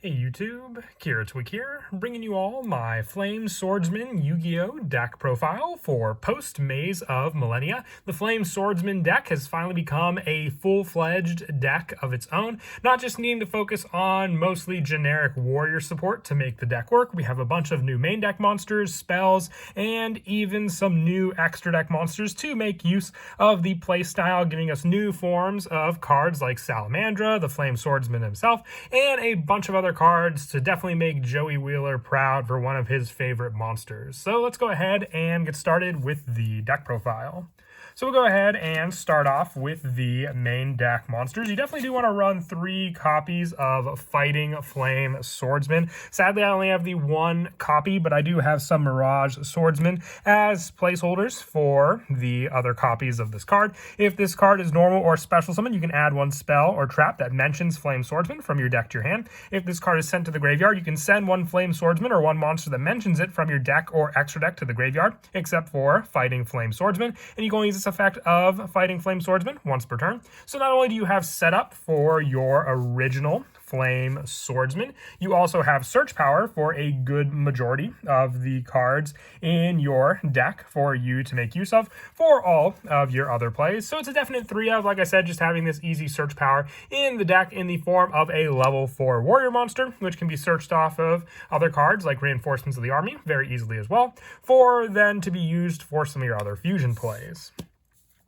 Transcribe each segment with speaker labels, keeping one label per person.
Speaker 1: Hey YouTube, Kiratwick here, bringing you all my Flame Swordsman Yugioh deck profile for post-Maze of Millennia. The Flame Swordsman deck has finally become a full-fledged deck of its own, not just needing to focus on mostly generic warrior support to make the deck work. We have a bunch of new main deck monsters, spells, and even some new extra deck monsters to make use of the playstyle, giving us new forms of cards like Salamandra, the Flame Swordsman himself, and a bunch of other cards to definitely make Joey Wheeler proud for one of his favorite monsters. So let's go ahead and get started with the deck profile. So we'll go ahead and start off with the main deck monsters. You definitely do want to run 3 copies of Fighting Flame Swordsman. Sadly, I only have the 1 copy, but I do have some Mirage Swordsman as placeholders for the other copies of this card. If this card is normal or special summon, you can add 1 spell or trap that mentions Flame Swordsman from your deck to your hand. If this card is sent to the graveyard, you can send 1 Flame Swordsman or 1 monster that mentions it from your deck or extra deck to the graveyard, except for Fighting Flame Swordsman. And you can only use this effect of Fighting Flame Swordsman once per turn. So not only do you have setup for your original Flame Swordsman, you also have search power for a good majority of the cards in your deck for you to make use of for all of your other plays. So it's a definite 3 of, like I said, just having this easy search power in the deck in the form of a level 4 warrior monster, which can be searched off of other cards like Reinforcements of the Army very easily as well, for then to be used for some of your other fusion plays.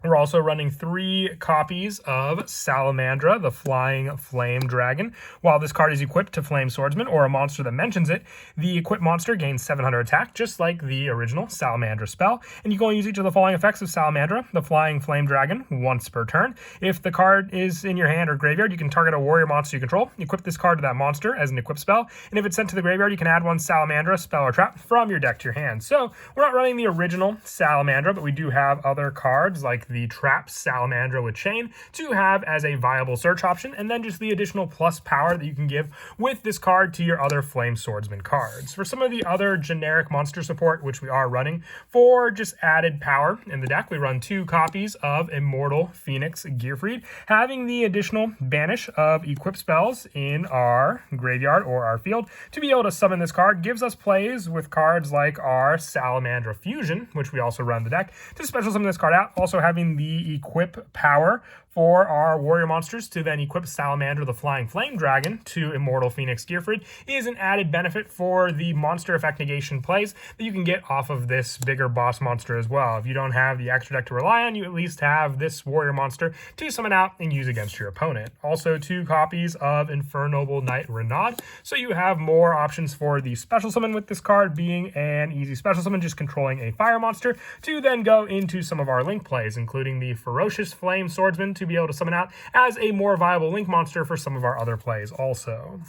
Speaker 1: We're also running 3 copies of Salamandra, the Flying Flame Dragon. While this card is equipped to Flame Swordsman or a monster that mentions it, the equipped monster gains 700 attack, just like the original Salamandra spell. And you can only use each of the following effects of Salamandra, the Flying Flame Dragon, once per turn. If the card is in your hand or graveyard, you can target a warrior monster you control, equip this card to that monster as an equipped spell, and if it's sent to the graveyard, you can add 1 Salamandra spell or trap from your deck to your hand. So we're not running the original Salamandra, but we do have other cards like the Trap Salamandra with Chain to have as a viable search option, and then just the additional plus power that you can give with this card to your other Flame Swordsman cards. For some of the other generic monster support, which we are running for just added power in the deck, we run 2 copies of Immortal Phoenix Gearfried, having the additional banish of equipped spells in our graveyard or our field to be able to summon this card. Gives us plays with cards like our Salamandra Fusion, which we also run the deck to special summon this card out. Also having the equip power for our warrior monsters to then equip Salamander the Flying Flame Dragon to Immortal Phoenix Gearfried is an added benefit for the monster effect negation plays that you can get off of this bigger boss monster as well. If you don't have the extra deck to rely on, you at least have this warrior monster to summon out and use against your opponent. Also 2 copies of Infernoble Knight Renaud, so you have more options for the special summon, with this card being an easy special summon, just controlling a fire monster, to then go into some of our link plays, including the Ferocious Flame Swordsman to be able to summon out as a more viable link monster for some of our other plays also.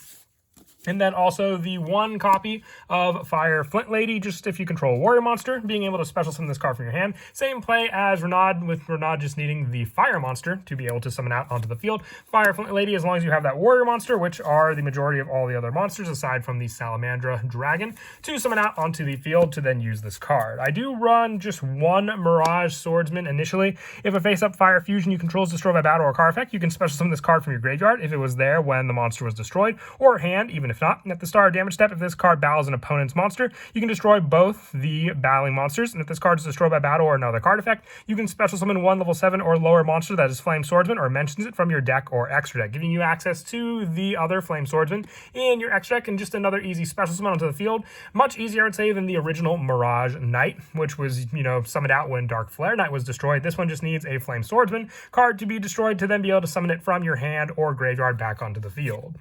Speaker 1: And then also the 1 copy of Fire Flint Lady, just if you control a warrior monster, being able to special summon this card from your hand. Same play as Renaud, with Renaud just needing the fire monster to be able to summon out onto the field. Fire Flint Lady, as long as you have that warrior monster, which are the majority of all the other monsters aside from the Salamandra Dragon, to summon out onto the field to then use this card. I do run just 1 Mirage Swordsman initially. If a face-up Fire Fusion you control is destroyed by battle or card effect, you can special summon this card from your graveyard if it was there when the monster was destroyed, or hand, even if not. And at the start of damage step, if this card battles an opponent's monster, you can destroy both the battling monsters. And if this card is destroyed by battle or another card effect, you can special summon 1 level 7 or lower monster that is Flame Swordsman or mentions it from your deck or extra deck, giving you access to the other Flame Swordsman in your extra deck and just another easy special summon onto the field. Much easier, I would say, than the original Mirage Knight, which was, summoned out when Dark Flare Knight was destroyed. This one just needs a Flame Swordsman card to be destroyed to then be able to summon it from your hand or graveyard back onto the field.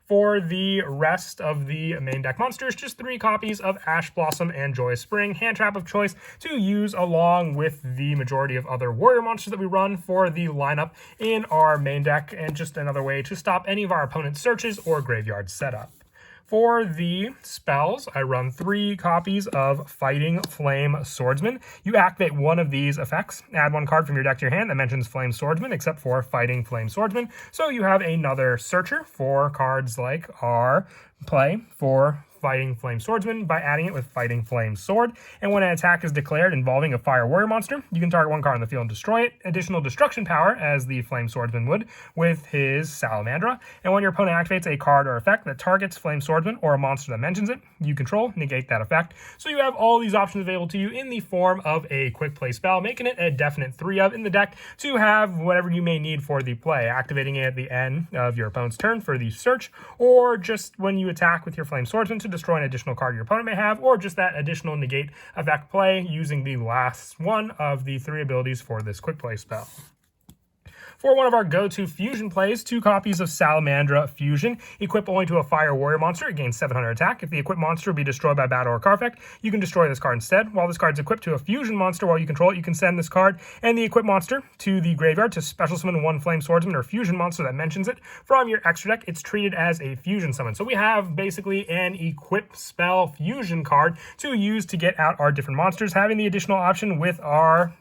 Speaker 1: For the rest of the main deck monsters, just 3 copies of Ash Blossom and Joyous Spring, hand trap of choice to use along with the majority of other warrior monsters that we run for the lineup in our main deck, and just another way to stop any of our opponent's searches or graveyard setup. For the spells, I run 3 copies of Fighting Flame Swordsman. You activate 1 of these effects, add 1 card from your deck to your hand that mentions Flame Swordsman, except for Fighting Flame Swordsman. So you have another searcher for cards like our play for Fighting Flame Swordsman by adding it with Fighting Flame Sword. And when an attack is declared involving a Fire Warrior monster, you can target one card on the field and destroy it. Additional destruction power, as the Flame Swordsman would with his Salamandra. And when your opponent activates a card or effect that targets Flame Swordsman or a monster that mentions it, you control, negate that effect. So you have all these options available to you in the form of a quick play spell, making it a definite 3-of in the deck to have whatever you may need for the play, activating it at the end of your opponent's turn for the search, or just when you attack with your Flame Swordsman to destroy an additional card your opponent may have, or just that additional negate effect play using the last one of the 3 abilities for this quick play spell. For one of our go-to fusion plays, 2 copies of Salamandra Fusion. Equip only to a Fire Warrior monster. It gains 700 attack. If the equipped monster be destroyed by battle or card effect, you can destroy this card instead. While this card is equipped to a fusion monster while you control it, you can send this card and the equipped monster to the graveyard to special summon 1 Flame Swordsman or fusion monster that mentions it. From your extra deck, it's treated as a fusion summon. So we have basically an equip spell fusion card to use to get out our different monsters, having the additional option with our,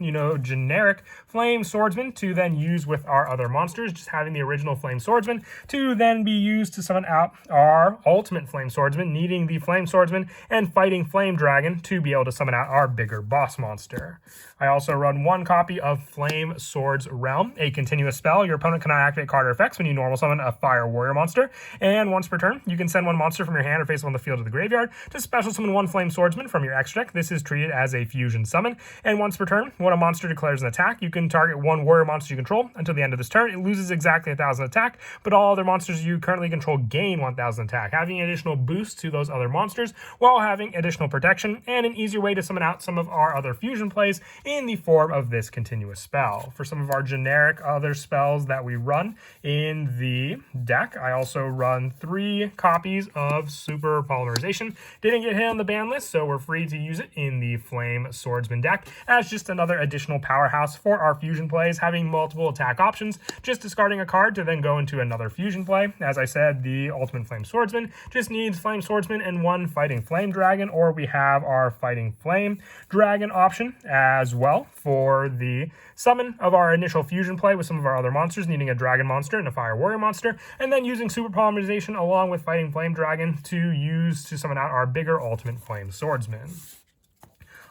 Speaker 1: generic Flame Swordsman to then use with our other monsters, just having the original Flame Swordsman to then be used to summon out our ultimate Flame Swordsman, needing the Flame Swordsman and Fighting Flame Dragon to be able to summon out our bigger boss monster. I also run 1 copy of Flame Swords Realm, a continuous spell. Your opponent cannot activate card or effects when you normal summon a Fire Warrior monster, and once per turn, you can send 1 monster from your hand or face on the field to the graveyard to special summon 1 Flame Swordsman from your extra deck. This is treated as a fusion summon, and once per turn, when a monster declares an attack, you can target 1 warrior monster you control until the end of this turn. It loses exactly 1,000 attack, but all other monsters you currently control gain 1,000 attack, having an additional boost to those other monsters while having additional protection, and an easier way to summon out some of our other fusion plays in the form of this continuous spell. For some of our generic other spells that we run in the deck, I also run 3 copies of Super Polymerization. Didn't get hit on the ban list, so we're free to use it in the Flame Swordsman deck as just another additional powerhouse for our fusion plays, having multiple attack options, just discarding a card to then go into another fusion play. As I said, the Ultimate Flame Swordsman just needs Flame Swordsman and 1 Fighting Flame Dragon, or we have our Fighting Flame Dragon option as well for the summon of our initial fusion play with some of our other monsters, needing a Dragon monster and a Fire Warrior monster, and then using Super Polymerization along with Fighting Flame Dragon to use to summon out our bigger Ultimate Flame Swordsman.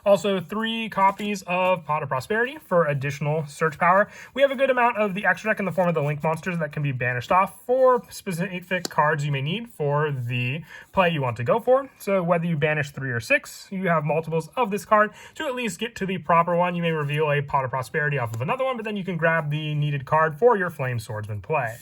Speaker 1: Also, 3 copies of Pot of Prosperity for additional search power. We have a good amount of the extra deck in the form of the link monsters that can be banished off for specific cards you may need for the play you want to go for. So whether you banish 3 or 6, you have multiples of this card to at least get to the proper one. You may reveal a Pot of Prosperity off of another one, but then you can grab the needed card for your Flame Swordsman play.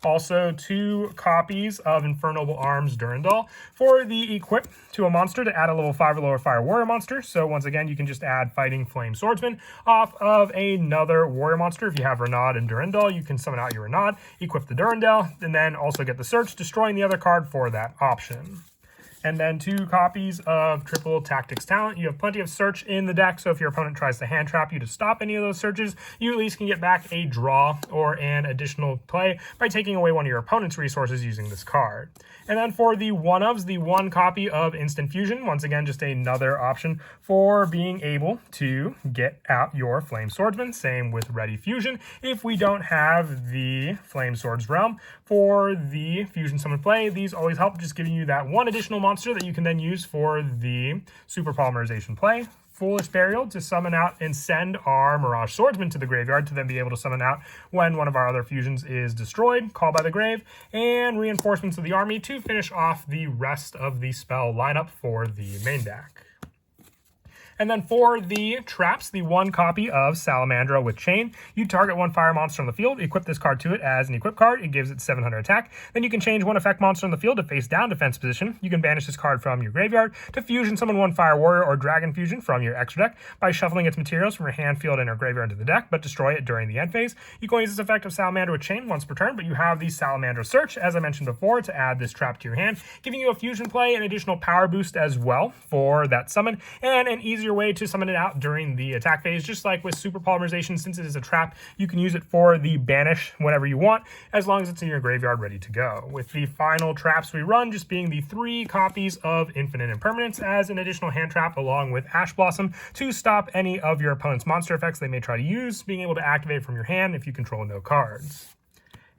Speaker 1: Also, 2 copies of Infernal Arms Durandal for the equip to a monster to add a level 5 or lower Fire Warrior monster. So once again, you can just add Fighting Flame Swordsman off of another Warrior monster. If you have Renaud and Durandal, you can summon out your Renaud, equip the Durandal, and then also get the search, destroying the other card for that option. And then 2 copies of Triple Tactics Talent. You have plenty of search in the deck, so if your opponent tries to hand trap you to stop any of those searches, you at least can get back a draw or an additional play by taking away one of your opponent's resources using this card. And then for the one-ofs, the 1 copy of Instant Fusion, once again, just another option for being able to get out your Flame Swordsman. Same with Ready Fusion. If we don't have the Flame Swords Realm for the Fusion Summon play, these always help, just giving you that 1 additional monster that you can then use for the Super Polymerization play. Foolish Burial to summon out and send our Mirage Swordsman to the graveyard to then be able to summon out when one of our other fusions is destroyed, Call by the Grave, and Reinforcements of the Army to finish off the rest of the spell lineup for the main deck. And then for the traps, the 1 copy of Salamandra with Chain. You target 1 fire monster on the field, equip this card to it as an equip card. It gives it 700 attack. Then you can change 1 effect monster on the field to face down defense position. You can banish this card from your graveyard to fusion summon 1 Fire Warrior or Dragon fusion from your extra deck by shuffling its materials from your hand, field, and or graveyard into the deck, but destroy it during the end phase. You can use this effect of Salamandra with Chain once per turn, but you have the Salamandra Search, as I mentioned before, to add this trap to your hand, giving you a fusion play, an additional power boost as well for that summon, and an easier way to summon it out during the attack phase. Just like with Super Polymerization, since it is a trap, you can use it for the banish whenever you want, as long as it's in your graveyard ready to go. With the final traps we run just being the 3 copies of Infinite Impermanence as an additional hand trap along with Ash Blossom to stop any of your opponent's monster effects they may try to use, being able to activate from your hand if you control no cards.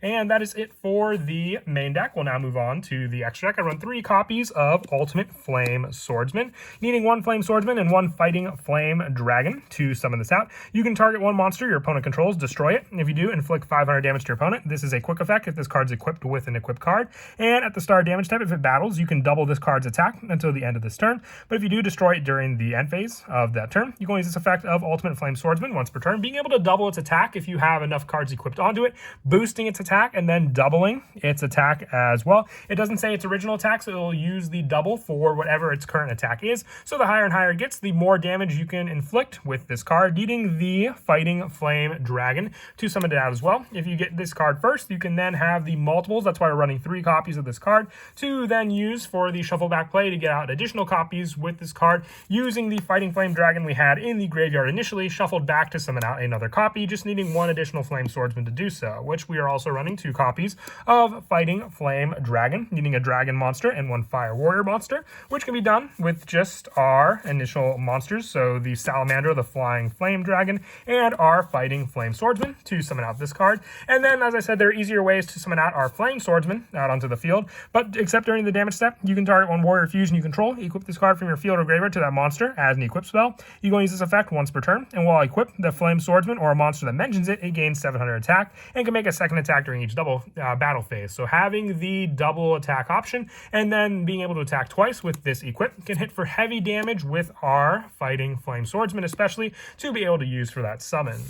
Speaker 1: And that is it for the main deck. We'll now move on to the extra deck. I run 3 copies of Ultimate Flame Swordsman, needing 1 Flame Swordsman and 1 Fighting Flame Dragon to summon this out. You can target 1 monster your opponent controls, destroy it. If you do, inflict 500 damage to your opponent. This is a quick effect if this card's equipped with an equipped card. And at the start of damage type, if it battles, you can double this card's attack until the end of this turn. But if you do destroy it during the end phase of that turn, you can use this effect of Ultimate Flame Swordsman once per turn, being able to double its attack if you have enough cards equipped onto it, boosting its attack, and then doubling its attack as well. It doesn't say its original attack, so it'll use the double for whatever its current attack is. So the higher and higher it gets, the more damage you can inflict with this card, needing the Fighting Flame Dragon to summon it out as well. If you get this card first, you can then have the multiples. That's why we're running 3 copies of this card to then use for the shuffle back play to get out additional copies with this card, using the Fighting Flame Dragon we had in the graveyard initially, shuffled back to summon out another copy, just needing 1 additional Flame Swordsman to do so, which we are also running 2 copies of Fighting Flame Dragon, needing a dragon monster and 1 fire warrior monster, which can be done with just our initial monsters, so the Salamander, the flying flame dragon, and our Fighting Flame Swordsman to summon out this card. And then, as I said, there are easier ways to summon out our Flame Swordsman out onto the field, but except during the damage step, you can target 1 warrior fusion you control, equip this card from your field or graveyard to that monster as an equip spell. You can use this effect once per turn, and while equipped, the Flame Swordsman or a monster that mentions it, it gains 700 attack and can make a second attack during each double battle phase. So having the double attack option and then being able to attack twice with this equip can hit for heavy damage with our Fighting Flame Swordsman, especially to be able to use for that summon.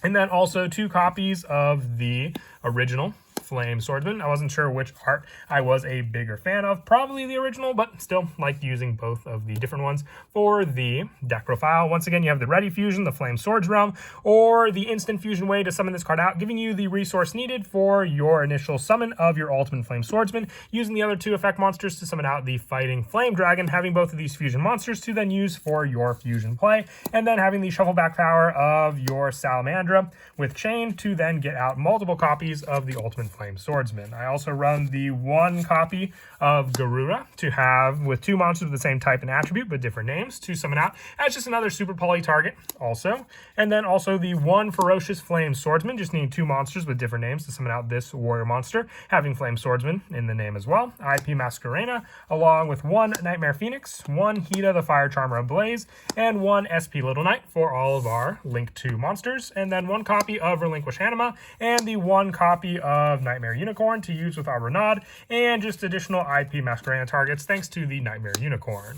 Speaker 1: And then also 2 copies of the original Flame Swordsman. I wasn't sure which art I was a bigger fan of. Probably the original, but still like using both of the different ones for the deck profile. Once again, you have the Ready Fusion, the Flame Swords Realm, or the Instant Fusion way to summon this card out, giving you the resource needed for your initial summon of your Ultimate Flame Swordsman, using the other 2 effect monsters to summon out the Fighting Flame Dragon, having both of these fusion monsters to then use for your fusion play, and then having the shuffle back power of your Salamandra with Chain to then get out multiple copies of the Ultimate Flame Swordsman. I also run the 1 copy of Garuda to have with 2 monsters of the same type and attribute but different names to summon out as just another super poly target also. And then also the 1 Ferocious Flame Swordsman, just needing 2 monsters with different names to summon out this warrior monster, having Flame Swordsman in the name as well. IP Masquerena, along with 1 Nightmare Phoenix, 1 Hida the Fire Charmer Ablaze, and 1 SP Little Knight for all of our Link 2 monsters, and then 1 copy of Relinquish Anima, and the 1 copy of Nightmare Unicorn to use with our Renaud, and just additional IP Masquerena targets thanks to the Nightmare Unicorn.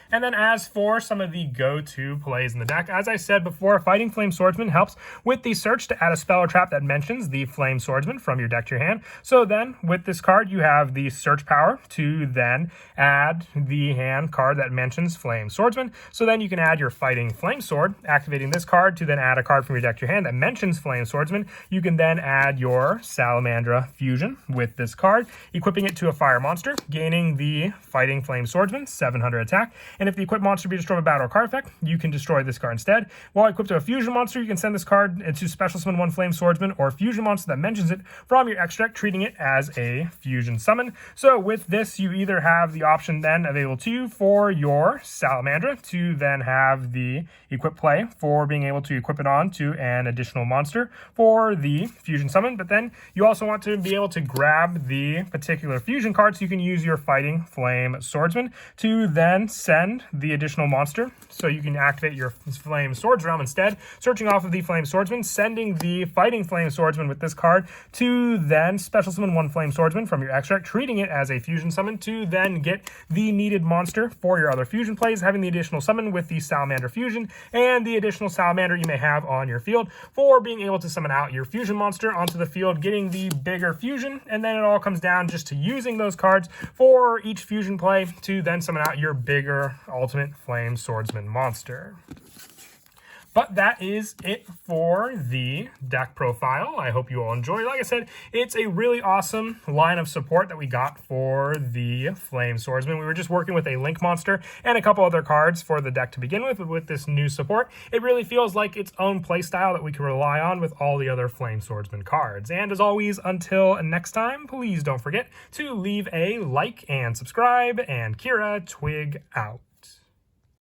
Speaker 1: And then as for some of the go-to plays in the deck, as I said before, Fighting Flame Swordsman helps with the search to add a spell or trap that mentions the Flame Swordsman from your deck to your hand. So then with this card, you have the search power to then add the hand card that mentions Flame Swordsman. So then you can add your Fighting Flame Sword, activating this card to then add a card from your deck to your hand that mentions Flame Swordsman. You can then add your Salamandra Fusion with this card, equipping it to a fire monster, gaining the Fighting Flame Swordsman, 700 attack. And if the equipped monster be destroyed by battle or card effect, you can destroy this card instead. While equipped to a fusion monster, you can send this card to special summon 1 Flame Swordsman or a fusion monster that mentions it from your extract, treating it as a fusion summon. So with this, you either have the option then available to you for your Salamandra to then have the equip play for being able to equip it on to an additional monster for the fusion summon, but then you also want to be able to grab the particular fusion card so you can use your Fighting Flame Swordsman to then send the additional monster. So you can activate your Flame Swords Realm instead, searching off of the Flame Swordsman, sending the Fighting Flame Swordsman with this card to then special summon 1 Flame Swordsman from your extract, treating it as a fusion summon to then get the needed monster for your other fusion plays, having the additional summon with the Salamander Fusion and the additional Salamander you may have on your field for being able to summon out your fusion monster onto the field, getting the bigger fusion, and then it all comes down just to using those cards for each fusion play to then summon out your bigger Ultimate Flame Swordsman monster. But that is it for the deck profile. I hope you all enjoy. Like I said, it's a really awesome line of support that we got for the Flame Swordsman. We were just working with a Link monster and a couple other cards for the deck to begin with, but with this new support, it really feels like its own playstyle that we can rely on with all the other Flame Swordsman cards. And as always, until next time, please don't forget to leave a like and subscribe, and Kira Twig out.